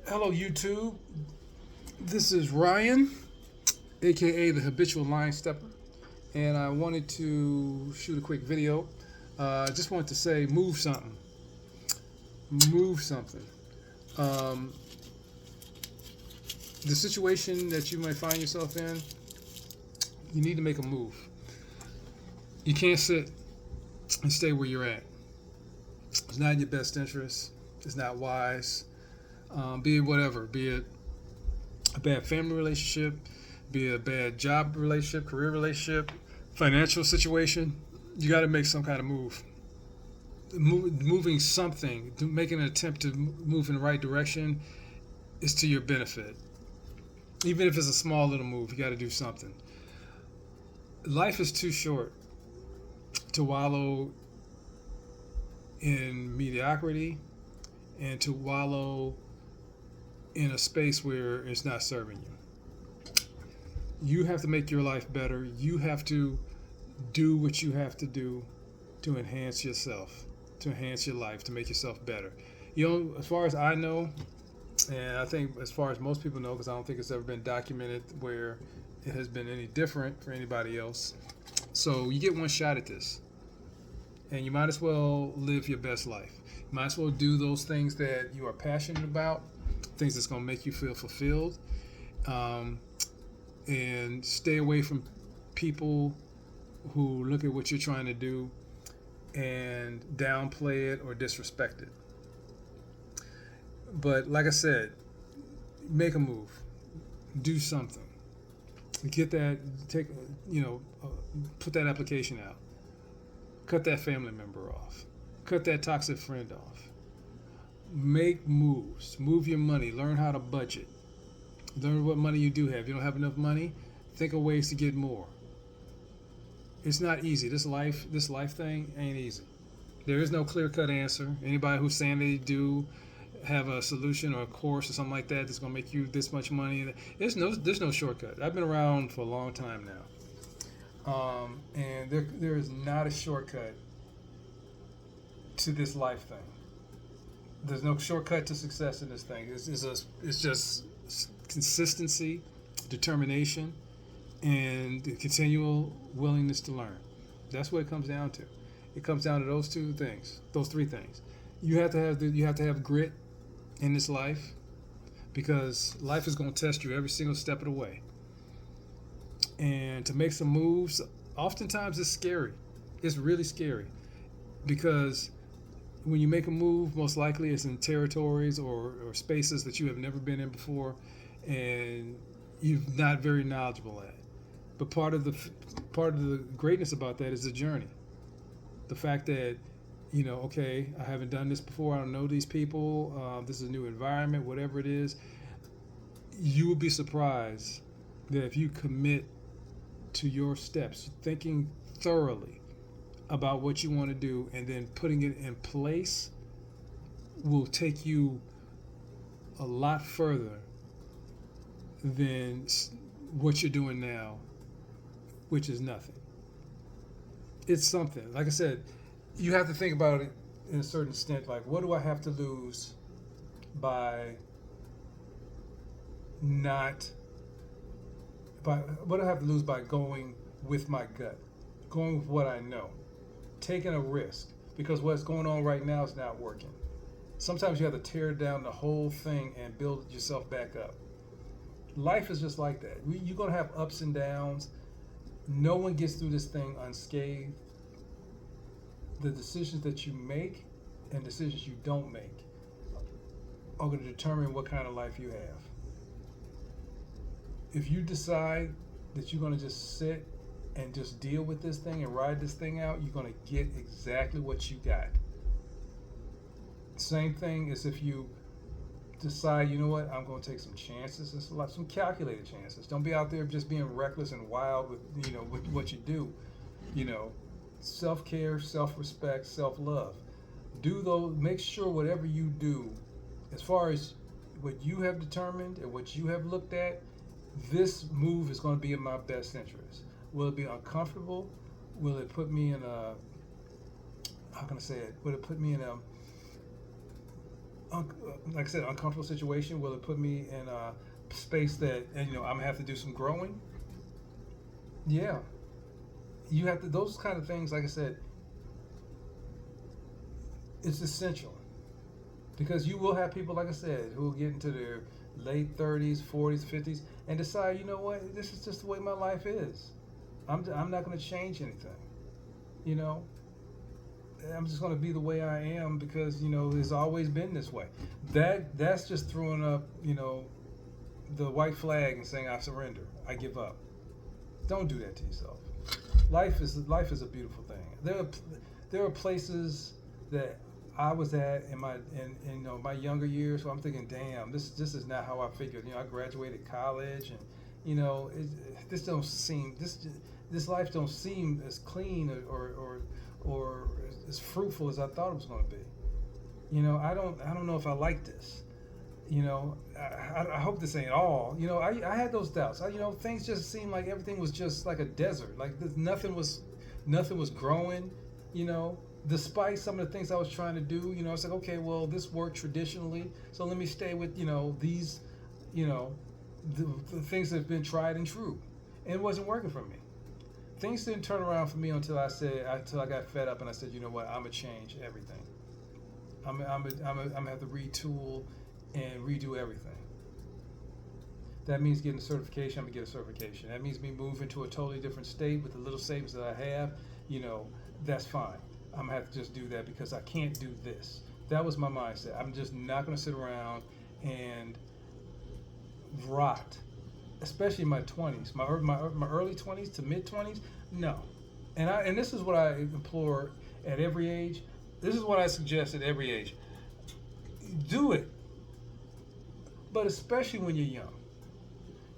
Hello, YouTube. This is Ryan, aka the Habitual Line Stepper, and I wanted to shoot a quick video. I just wanted to say, move something. Move something. Um, the situation that you might find yourself in, you need to make a move. You can't sit and stay where you're at. It's not in your best interest. It's not wise. Be it whatever, be it a bad family relationship, be it a bad job relationship, career relationship, financial situation, you got to make some kind of move. Moving something, making an attempt to move in the right direction is to your benefit. Even if it's a small little move, you got to do something. Life is too short to wallow in mediocrity and to wallow in a space where it's not serving you. You have to make your life better. You have to do what you have to do to enhance yourself, to enhance your life, to make yourself better. As far as I know, and I think as far as most people know, because I don't think it's ever been documented where it has been any different for anybody else. So you get one shot at this, and you might as well live your best life. You might as well do those things that you are passionate about, things that's going to make you feel fulfilled, um, and stay away from people who look at what you're trying to do and downplay it or disrespect it. But like I said, make a move, do something, get that, put that application out, cut that family member off, cut that toxic friend off. Make moves, move your money, learn how to budget, learn what money you do have. If you don't have enough money, think of ways to get more. It's not easy. This life thing ain't easy. There is no clear cut answer. Anybody who's saying they do have a solution or a course or something like that that's gonna make you this much money, there's no shortcut. I've been around for a long time now, and there is not a shortcut to this life thing. There's no shortcut to success in this thing. It's just consistency, determination, and the continual willingness to learn. That's what it comes down to. It comes down to those two things, those three things. You have to have grit in this life, because life is going to test you every single step of the way. And to make some moves, oftentimes it's scary. It's really scary, because when you make a move, most likely it's in territories or spaces that you have never been in before, and you're not very knowledgeable at. But part of the greatness about that is the journey. The fact that okay, I haven't done this before. I don't know these people. This is a new environment. Whatever it is, you will be surprised that if you commit to your steps, thinking thoroughly about what you want to do, and then putting it in place, will take you a lot further than what you're doing now, which is nothing. It's something. Like I said, you have to think about it in a certain extent. Like, what do I have to lose by not by what do I have to lose by going with my gut, going with what I know, taking a risk, because what's going on right now is not working. Sometimes you have to tear down the whole thing and build yourself back up. Life is just like that. You're going to have ups and downs. No one gets through this thing unscathed. The decisions that you make and decisions you don't make are going to determine what kind of life you have. If you decide that you're going to just sit and just deal with this thing and ride this thing out, you're going to get exactly what you got. Same thing as if you decide, you know what, I'm going to take some chances in life, some calculated chances. Don't be out there just being reckless and wild with with what you do. Self-care, self-respect, self-love. Do those. Make sure whatever you do, as far as what you have determined and what you have looked at, this move is going to be in my best interest. Will it be uncomfortable? Will it put me in a, how can I say it? Will it put me in like I said, uncomfortable situation? Will it put me in a space that, and I'm gonna have to do some growing? Yeah, you have to. Those kind of things, like I said, it's essential because you will have people, like I said, who will get into their late 30s, 40s, 50s, and decide, you know what, this is just the way my life is. I'm not going to change anything. You know, I'm just going to be the way I am because it's always been this way. That's just throwing up the white flag and saying I surrender, I give up. Don't do that to yourself. Life is a beautiful thing. There are places that I was at in my younger years, so I'm thinking, damn, this is not how I figured. I graduated college, and this don't seem this life don't seem as clean or as fruitful as I thought it was going to be. I don't know if I like this. I hope this ain't all. I had those doubts. Things just seemed like everything was just like a desert. Like nothing was growing. Despite some of the things I was trying to do. I was like, okay, well, this worked traditionally, so let me stay with these, the things that have been tried and true, and it wasn't working for me. Things didn't turn around for me until I got fed up and I said, you know what, I'm gonna change everything. I'm gonna have to retool and redo everything. That means getting a certification. I'm gonna get a certification. That means me moving to a totally different state with the little savings that I have. That's fine. I'm gonna have to just do that because I can't do this. That was my mindset. I'm just not gonna sit around and rot, especially in my 20s, my early 20s to mid 20s. No, and this is what I implore at every age. This is what I suggest at every age. Do it, but especially when you're young.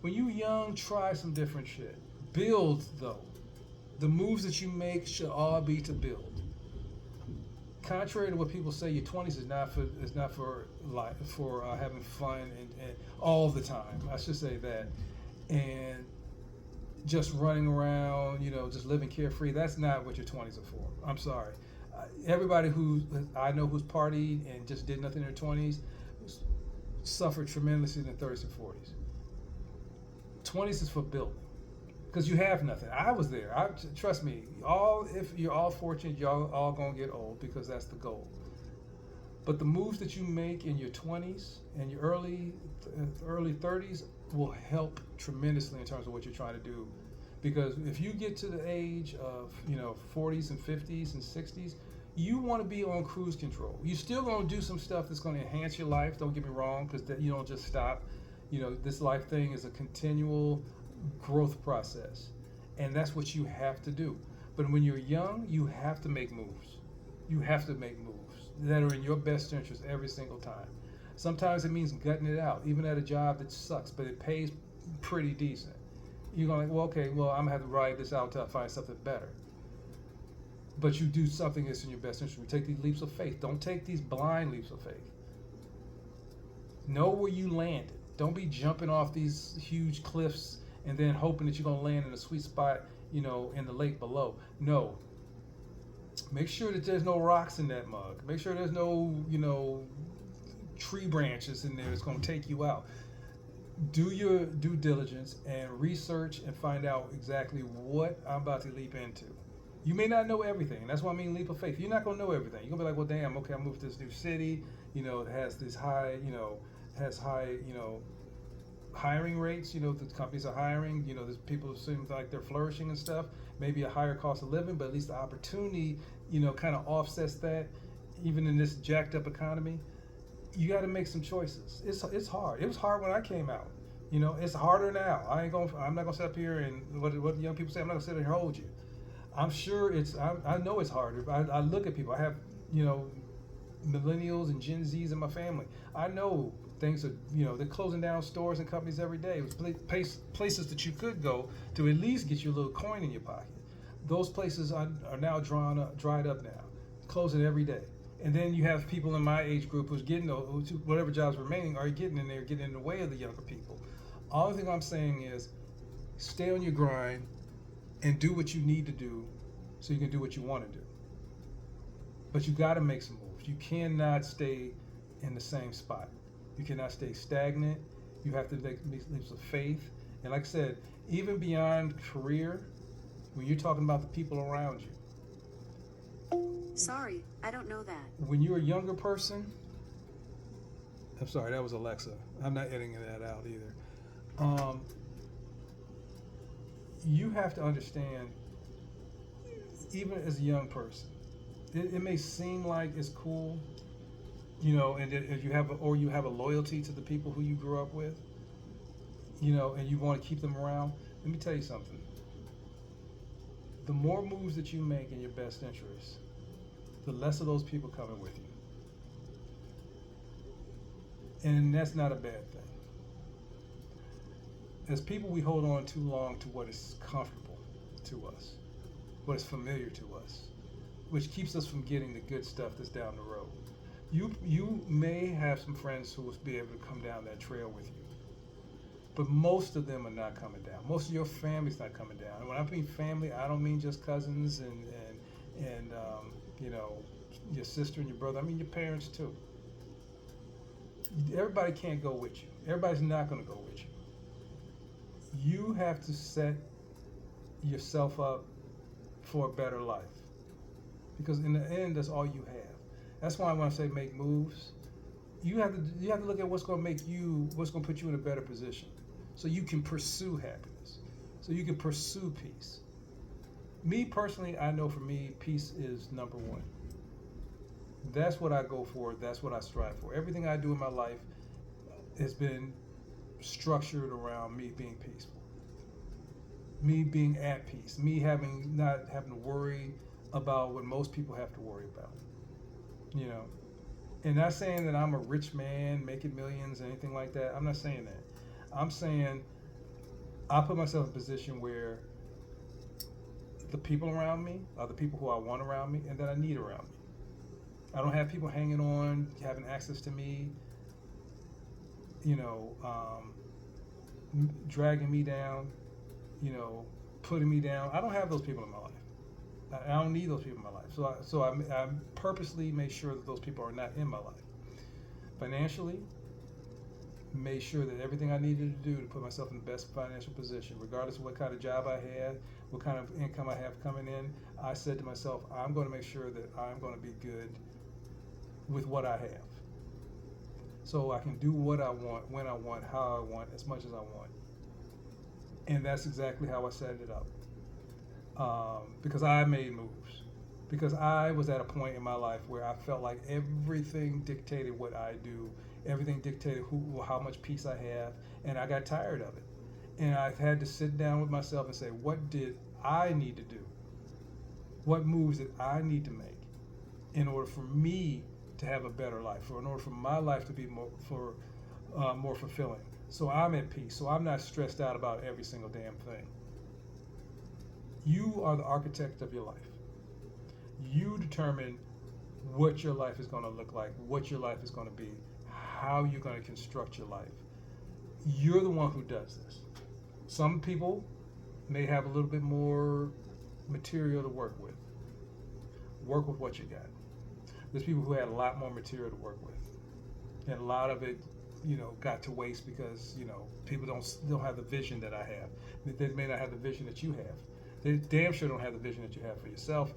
When you're young, try some different shit. Build though. The moves that you make should all be to build. Contrary to what people say, your 20s is not for life, for having fun and all the time. I should say that, and just running around, just living carefree. That's not what your 20s are for. I'm sorry. Everybody who I know who's partied and just did nothing in their 20s suffered tremendously in their 30s and 40s. 20s is for building because you have nothing. I was there. Trust me. If you're all fortunate, y'all all gonna get old because that's the goal. But the moves that you make in your 20s and your early 30s will help tremendously in terms of what you're trying to do. Because if you get to the age of 40s and 50s and 60s, you want to be on cruise control. You're still going to do some stuff that's going to enhance your life. Don't get me wrong, because you don't just stop. This life thing is a continual growth process, and that's what you have to do. But when you're young, you have to make moves. You have to make moves that are in your best interest every single time. Sometimes it means gutting it out, even at a job that sucks, but it pays pretty decent. You're going, well, okay, well, I'm going to have to ride this out until I find something better. But you do something that's in your best interest. We take these leaps of faith. Don't take these blind leaps of faith. Know where you landed. Don't be jumping off these huge cliffs and then hoping that you're going to land in a sweet spot, in the lake below. No. Make sure that there's no rocks in that mug. Make sure there's no, tree branches in there that's going to take you out. Do your due diligence and research and find out exactly what I'm about to leap into. You may not know everything, and that's what I mean leap of faith. You're not going to know everything. You're going to be like, well, damn, okay, I moved to this new city. It has this high, hiring rates. The companies are hiring. There's people who seem like they're flourishing and stuff. Maybe a higher cost of living, but at least the opportunity, kind of offsets that. Even in this jacked up economy, you got to make some choices. It's hard. It was hard when I came out. It's harder now. I'm not gonna sit up here and what the young people say. I'm not gonna sit here and hold you. I'm sure I know it's harder. I look at people. I have millennials and Gen Zs in my family. I know things are they're closing down stores and companies every day. It was places that you could go to at least get you a little coin in your pocket. Those places are now dried up now, closing every day. And then you have people in my age group who's getting whatever jobs remaining are getting in there, getting in the way of the younger people. All the thing I'm saying is stay on your grind and do what you need to do so you can do what you want to do. But you got to make some moves. You cannot stay in the same spot. You cannot stay stagnant. You have to make leaps of faith. And like I said, even beyond career, when you're talking about the people around you, Sorry, I don't know that. when you're a younger person, I'm sorry, that was Alexa. I'm not editing that out either. Um, you have to understand, even as a young person, it may seem like it's cool, and if you have, or you have a loyalty to the people who you grew up with, and you want to keep them around. Let me tell you something. The more moves that you make in your best interest, the less of those people coming with you. And that's not a bad thing. As people, we hold on too long to what is comfortable to us, what is familiar to us, which keeps us from getting the good stuff that's down the road. You may have some friends who will be able to come down that trail with you, but most of them are not coming down. Most of your family's not coming down. And when I mean family, I don't mean just cousins and your sister and your brother. I mean your parents too. Everybody can't go with you. Everybody's not going to go with you. You have to set yourself up for a better life, because in the end, that's all you have. That's why when I say make moves, you have to look at what's going to put you in a better position, so you can pursue happiness, so you can pursue peace. Me personally, I know for me, peace is number one. That's what I go for. That's what I strive for. Everything I do in my life has been structured around me being peaceful, me being at peace, me not having to worry about what most people have to worry about. And not saying that I'm a rich man making millions or anything like that. I'm not saying that. I'm saying I put myself in a position where the people around me are the people who I want around me and that I need around me. I don't have people hanging on, having access to me, dragging me down, putting me down. I don't have those people in my life. I don't need those people in my life. So I purposely make sure that those people are not in my life. Financially, made sure that everything I needed to do to put myself in the best financial position, regardless of what kind of job I had, what kind of income I have coming in, I said to myself, I'm going to make sure that I'm going to be good with what I have, so I can do what I want, when I want, how I want, as much as I want. And that's exactly how I set it up, because I made moves, because I was at a point in my life where I felt like everything dictated what I do, everything dictated how much peace I have, and I got tired of it. And I had to sit down with myself and say, what did I need to do? What moves did I need to make in order for me to have a better life, or in order for my life to be more fulfilling? So I'm at peace. So I'm not stressed out about every single damn thing. You are the architect of your life. You determine what your life is going to look like, what your life is going to be, how you're going to construct your life. You're the one who does this. Some people may have a little bit more material to work with. Work with what you got. There's people who had a lot more material to work with, and a lot of it, got to waste because people don't have the vision that I have. They may not have the vision that you have. They damn sure don't have the vision that you have for yourself.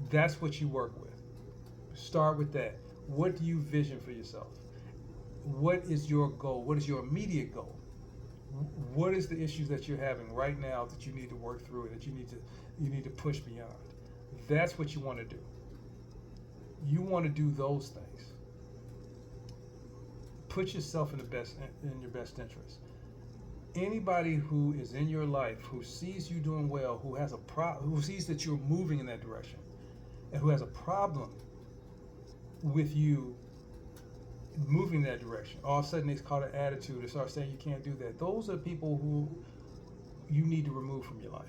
That's what you work with. Start with that. What do you vision for yourself? What is your goal? What is your immediate goal? What is the issues that you're having right now that you need to work through and that you need to push beyond? That's what you want to do. You want to do those things. Put yourself in your best interest. Anybody who is in your life, who sees you doing well, who sees that you're moving in that direction, and who has a problem with you moving that direction, all of a sudden they call it attitude. They start saying you can't do that. Those are people who you need to remove from your life,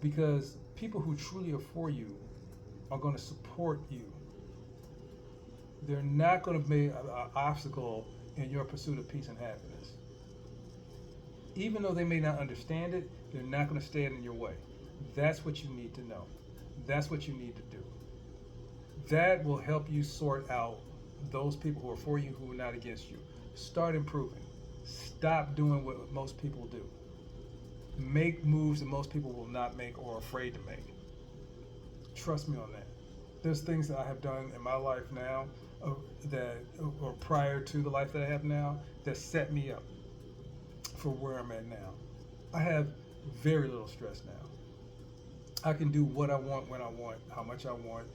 because people who truly are for you are going to support you. They're not going to be an obstacle in your pursuit of peace and happiness. Even though they may not understand it, they're not going to stand in your way. That's what you need to know. That's what you need to do. That will help you sort out those people who are for you, who are not against you. Start improving. Stop doing what most people do. Make moves that most people will not make or are afraid to make. Trust me on that. There's things that I have done in my life now, uh, that or prior to the life that I have now, that set me up for where I'm at now. I have very little stress now. I can do what I want, when I want, how much I want,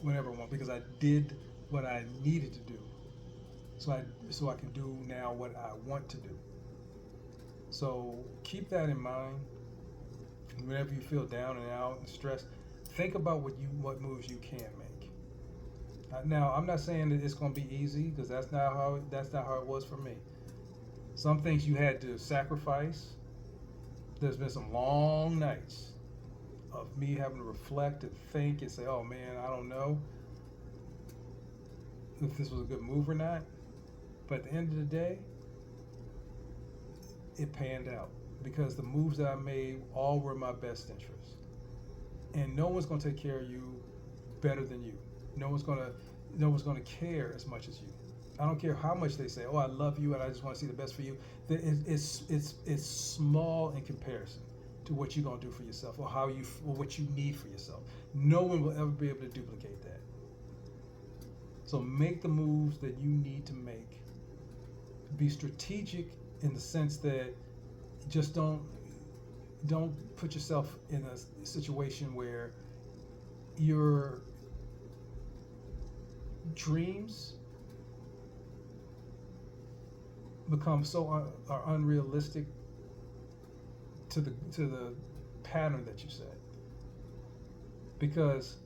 whenever I want, because I did what I needed to do. So I can do now what I want to do. So keep that in mind. Whenever you feel down and out and stressed, think about what moves you can make. Now, I'm not saying that it's going to be easy, because that's not how it was for me. Some things you had to sacrifice. There's been some long nights of me having to reflect and think and say, "Oh man, I don't know if this was a good move or not." But at the end of the day, it panned out, because the moves that I made all were in my best interest. And no one's going to take care of you better than you. No one's going to care as much as you. I don't care how much they say, "Oh, I love you and I just want to see the best for you." It's small in comparison to what you're going to do for yourself, or what you need for yourself. No one will ever be able to duplicate that. So make the moves that you need to make. Be strategic in the sense that just don't put yourself in a situation where your dreams become are unrealistic to the pattern that you set, because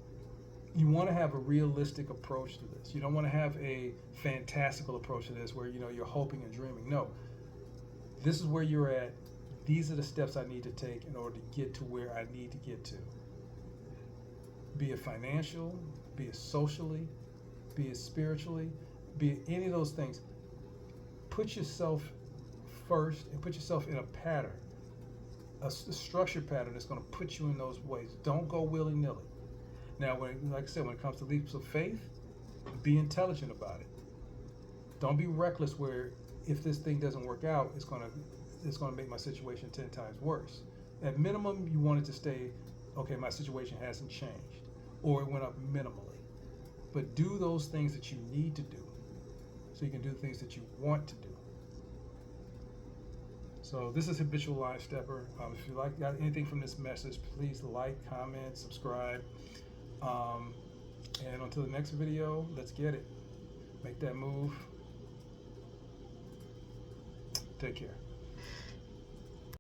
you want to have a realistic approach to this. You don't want to have a fantastical approach to this where you're hoping and dreaming. No, this is where you're at. These are the steps I need to take in order to get to where I need to get to. Be it financial, be it socially, be it spiritually, be it any of those things. Put yourself first and put yourself in a pattern, a structured pattern that's going to put you in those ways. Don't go willy-nilly. Now, like I said, when it comes to leaps of faith, be intelligent about it. Don't be reckless where if this thing doesn't work out, it's going to make my situation 10 times worse. At minimum, you want it to stay, okay, my situation hasn't changed, or it went up minimally. But do those things that you need to do so you can do things that you want to do. So this is Habitual Line Stepper. If you got anything from this message, please like, comment, subscribe. And until the next video, let's get it. Make that move. Take care.